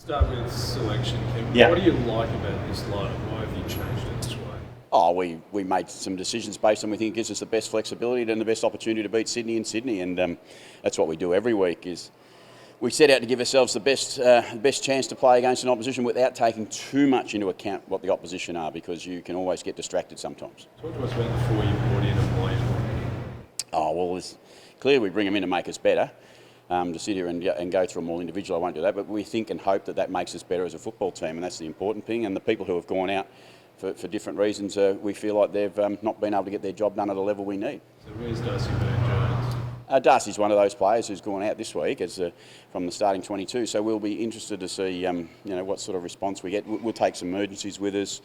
Start with selection, Kim. Yeah. What do you like about this lineup? Why have you changed it this way? Oh, we made some decisions based on we think it gives us the best flexibility and the best opportunity to beat Sydney in Sydney, and that's what we do every week. Is we set out to give ourselves the best chance to play against an opposition without taking too much into account what the opposition are, because you can always get distracted sometimes. Talk to us about the four you brought in and why you brought them in. Oh well, it's clear we bring them in to make us better. To sit here and go through them all individually, I won't do that, but we think and hope that makes us better as a football team, and that's the important thing. And the people who have gone out for different reasons, we feel like they've not been able to get their job done at a level we need. So where's Darcy Byrne-Jones? Darcy's one of those players who's gone out this week from the starting 22, so we'll be interested to see what sort of response we get. We'll take some emergencies with us.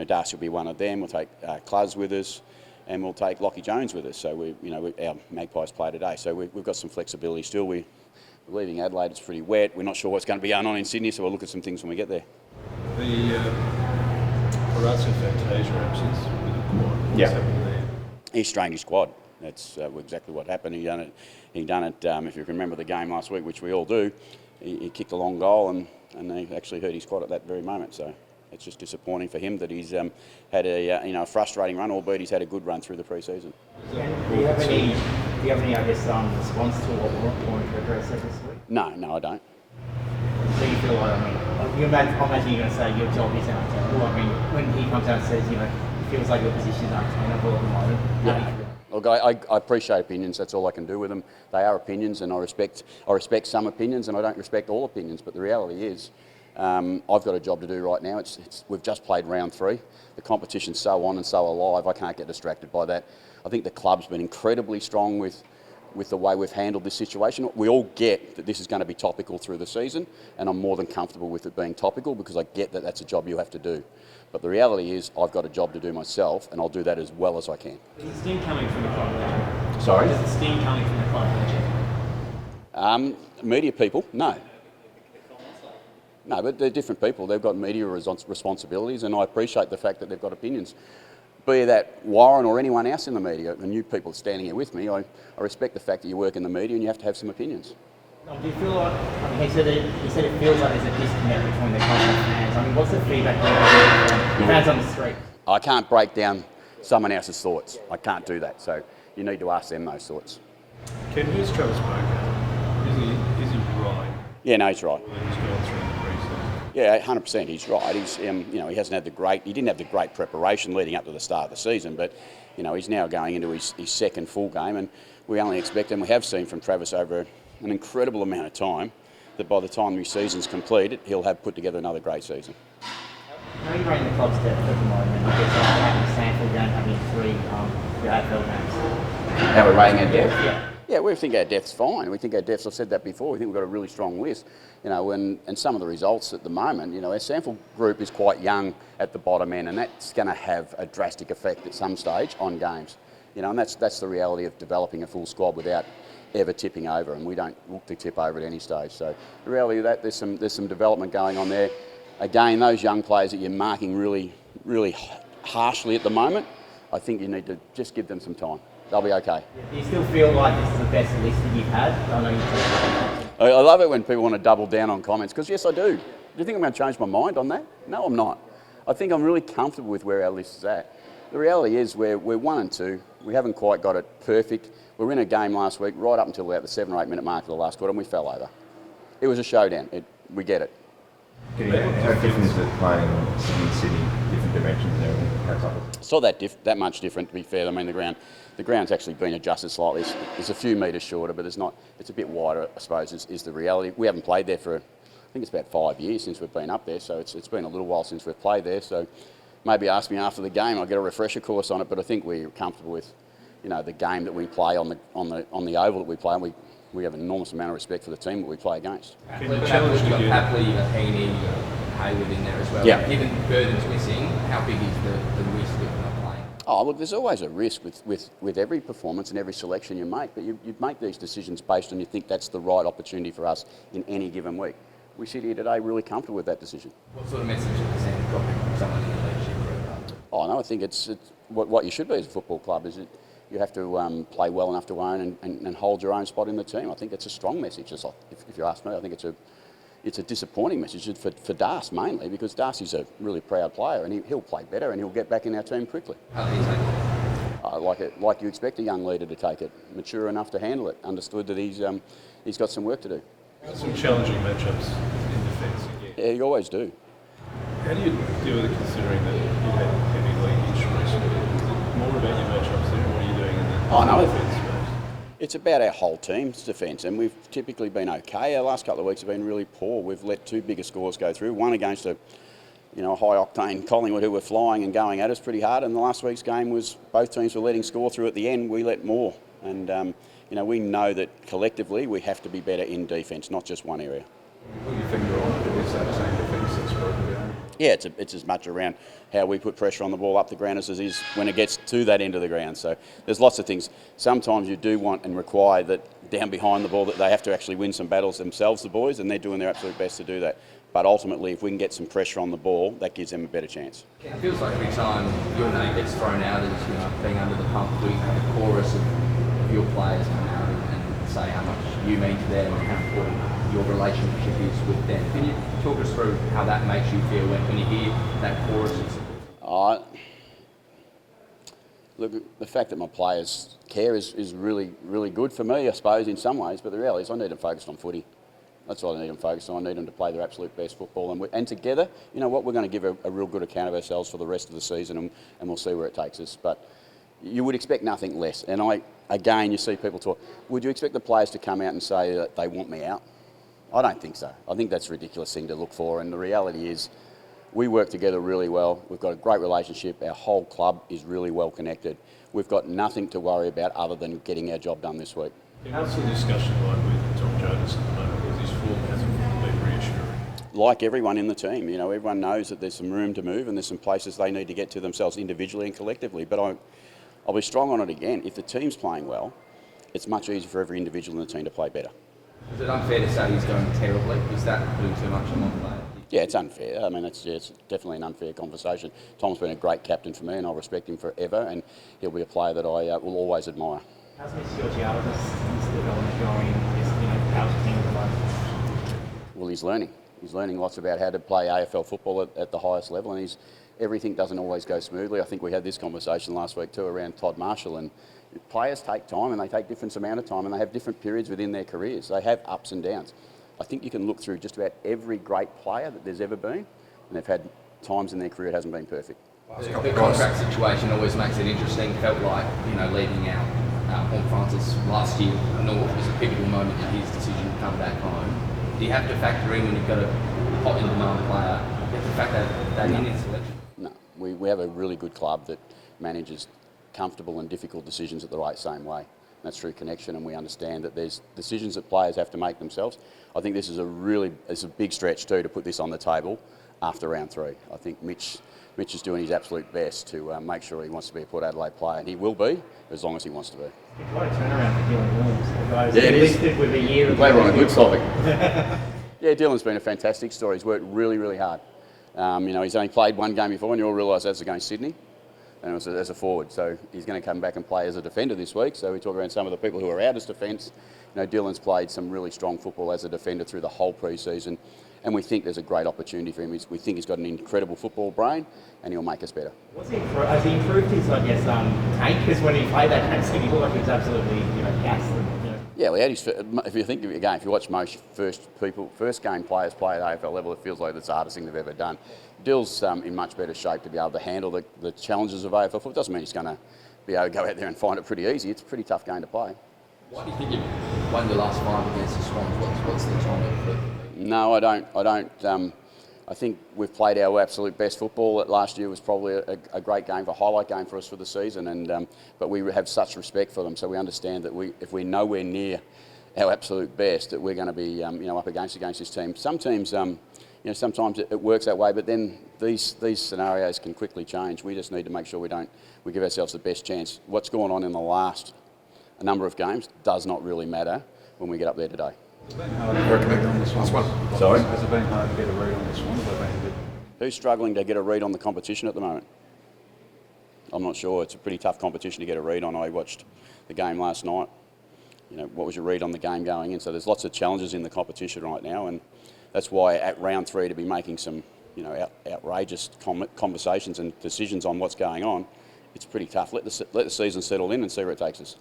Darcy will be one of them. We'll take Cluz with us, and we'll take Lockie Jones with us. So our Magpies play today, so we've got some flexibility still. We're leaving Adelaide, it's pretty wet. We're not sure what's going to be going on in Sydney, so we'll look at some things when we get there. The Horatio Fantasia absence with the quad. What's happened there? He strained his quad. That's exactly what happened. He done it. If you can remember the game last week, which we all do, he kicked a long goal and he actually hurt his quad at that very moment. So it's just disappointing for him that he's had a frustrating run, albeit he's had a good run through the pre-season. Do you have any, response to what Warren Trevor said this week? No, I don't. So you feel like, I imagine you're going to say your job is untenable. When he comes out and says, it feels like your position is untenable at the moment. Yeah. Look, I appreciate opinions. That's all I can do with them. They are opinions, and I respect some opinions, and I don't respect all opinions. But the reality is, I've got a job to do right now. We've just played round 3. The competition's so on and so alive. I can't get distracted by that. I think the club's been incredibly strong with the way we've handled this situation. We all get that this is going to be topical through the season, and I'm more than comfortable with it being topical because I get that that's a job you have to do. But the reality is I've got a job to do myself, and I'll do that as well as I can. Is the steam coming from the club legend? Sorry? Is the steam coming from the club legend? Media people, no. No, but they're different people. They've got media responsibilities, and I appreciate the fact that they've got opinions. Be that Warren or anyone else in the media, the new people standing here with me, I respect the fact that you work in the media and you have to have some opinions. Do you feel like, he said it feels like there's a disconnect between the club and fans. What's the feedback from fans on the street? I can't break down someone else's thoughts. I can't do that. So you need to ask them those thoughts. Ken, who's Travis Barker? Is he right? Yeah, no, he's right. He's gone through the pre-season. Yeah, 100%. He's right. He's he hasn't had he didn't have the great preparation leading up to the start of the season, but he's now going into his second full game, and we only expect, and we have seen from Travis over an incredible amount of time, that by the time his season's completed, he'll have put together another great season. How are you rating the club's depth at the moment? I guess after having Stanford going, having 3 AFL games. How we're rating our depth? Yeah. Yeah, we think our depth's fine. We think our depth's, I've said that before, we think we've got a really strong list. And some of the results at the moment, our sample group is quite young at the bottom end, and that's going to have a drastic effect at some stage on games. And that's the reality of developing a full squad without ever tipping over, and we don't look to tip over at any stage. So the reality of that, there's some development going on there. Again, those young players that you're marking really, really harshly at the moment, I think you need to just give them some time. They'll be okay. Do you still feel like this is the best list that you've had? I know you talked about I love it when people want to double down on comments, because yes, I do. Do you think I'm going to change my mind on that? No, I'm not. I think I'm really comfortable with where our list is at. The reality is we're 1 and 2. We haven't quite got it perfect. We were in a game last week, right up until about the 7 or 8 minute mark of the last quarter, and we fell over. It was a showdown. We get it. How different is it playing in Sydney, different dimensions and everything? How tough is it? It's not that much different, to be fair. I mean, the ground's actually been adjusted slightly. It's a few metres shorter, but it's a bit wider, I suppose, is the reality. We haven't played there for, I think it's about 5 years since we've been up there, so it's been a little while since we've played there. So maybe ask me after the game, I'll get a refresher course on it, but I think we're comfortable with, the game that we play on the oval that we play, and we have an enormous amount of respect for the team that we play against. Can you challenge You've got again? Papley, you've got Heaney, you've got Hayward in there as well. Yeah. Given Burden's missing, how big is the risk of not playing? Oh, look, there's always a risk with every performance and every selection you make, but you make these decisions based on you think that's the right opportunity for us in any given week. We sit here today really comfortable with that decision. What sort of message are you sending from someone in the leadership group? Oh, no, I think it's what you should be as a football club is you have to play well enough to own and hold your own spot in the team. I think it's a strong message. If you ask me, I think it's it's a disappointing message for Das mainly, because Darcy's a really proud player and he'll play better and he'll get back in our team quickly. How do you take it? Like you expect a young leader to take it, mature enough to handle it, understood that he's got some work to do. Some challenging matchups in defence again. Yeah, you always do. How do you deal with it considering that you had heavy leakage recently? Is it more about your matchups there, or what are you doing in the defence space? It's about our whole team's defence, and we've typically been okay. Our last couple of weeks have been really poor. We've let 2 bigger scores go through, one against a high-octane Collingwood who were flying and going at us pretty hard, and the last week's game was both teams were letting score through at the end. We let more, and we know that collectively we have to be better in defence, not just one area. What do you think you're on? It is that same defence that's broken down? Yeah, it's as much around how we put pressure on the ball up the ground as it is when it gets to that end of the ground. So there's lots of things. Sometimes you do want and require that down behind the ball that they have to actually win some battles themselves, the boys, and they're doing their absolute best to do that. But ultimately, if we can get some pressure on the ball, that gives them a better chance. It feels like every time your name gets thrown out as being under the pump, we have a chorus of your players come out and say how much you mean to them and how important your relationship is with them. Can you talk us through how that makes you feel when you hear that chorus of support? Look, the fact that my players care is really, really good for me, I suppose, in some ways, but the reality is I need them focused on footy. That's what I need them focused on. I need them to play their absolute best football. And together, you know what, we're going to give a real good account of ourselves for the rest of the season, and we'll see where it takes us. But you would expect nothing less. And again, you see people talk, would you expect the players to come out and say that they want me out? I don't think so. I think that's a ridiculous thing to look for. And the reality is we work together really well. We've got a great relationship. Our whole club is really well connected. We've got nothing to worry about other than getting our job done this week. What's the discussion like with Tom Jonas at the moment, because his form hasn't been reassuring? Like everyone in the team, everyone knows that there's some room to move and there's some places they need to get to themselves individually and collectively. But I'll be strong on it again. If the team's playing well, it's much easier for every individual in the team to play better. Is it unfair to say he's going terribly? Is that putting too much on one player? Yeah, it's unfair. I mean, it's definitely an unfair conversation. Tom's been a great captain for me and I'll respect him forever, and he'll be a player that I will always admire. How's Mr. Georgiades development going? How's the team at the moment? Well, he's learning. He's learning lots about how to play AFL football at the highest level, and everything doesn't always go smoothly. I think we had this conversation last week too around Todd Marshall, and players take time and they take different amount of time and they have different periods within their careers. They have ups and downs. I think you can look through just about every great player that there's ever been, and they've had times in their career it hasn't been perfect. The contract situation always makes it interesting. Felt like, leaving out Paul Francis last year, North was a pivotal moment in his decision to come back home. Do you have to factor in when you've got a hot in demand player? You have to factor that in selection? No, we have a really good club that manages comfortable and difficult decisions at the same way. That's through connection, and we understand that there's decisions that players have to make themselves. I think this is a big stretch too to put this on the table after round 3. I think Mitch is doing his absolute best to make sure he wants to be a Port Adelaide player, and he will be as long as he wants to be. It's quite a turnaround for Dylan Williams. The guys Yeah, it is. listed with a year of... Glad we're on a good topic. Yeah, Dylan's been a fantastic story. He's worked really, really hard. He's only played one game before, and you all realise that's against Sydney, and it was as a forward. So he's going to come back and play as a defender this week. So we talk around some of the people who are out as defence. Dylan's played some really strong football as a defender through the whole pre-season, and we think there's a great opportunity for him. We think he's got an incredible football brain, and he'll make us better. Has he improved his, tank? Because when he played that game, he looked like he was absolutely, gassed. Yeah, well, if you watch most first game players play at AFL level, it feels like it's the hardest thing they've ever done. Dill's in much better shape to be able to handle the challenges of AFL football. It doesn't mean he's going to be able to go out there and find it pretty easy. It's a pretty tough game to play. Why do you think you've won your last 5 against the Swans? What's the time? No, I don't. I think we've played our absolute best football. Last year was probably a great game, a highlight game for us for the season, but we have such respect for them, so we understand that if we're nowhere near our absolute best, that we're going to be up against this team. Some teams, sometimes it works that way, but then these scenarios can quickly change. We just need to make sure we give ourselves the best chance. What's going on in the last number of games does not really matter when we get up there today. Sorry? Has it been hard to get a read on the Swans? Who's struggling to get a read on the competition at the moment? I'm not sure. It's a pretty tough competition to get a read on. I watched the game last night. What was your read on the game going in? So there's lots of challenges in the competition right now, and that's why at round 3 to be making some, outrageous conversations and decisions on what's going on, it's pretty tough. Let the season settle in and see where it takes us.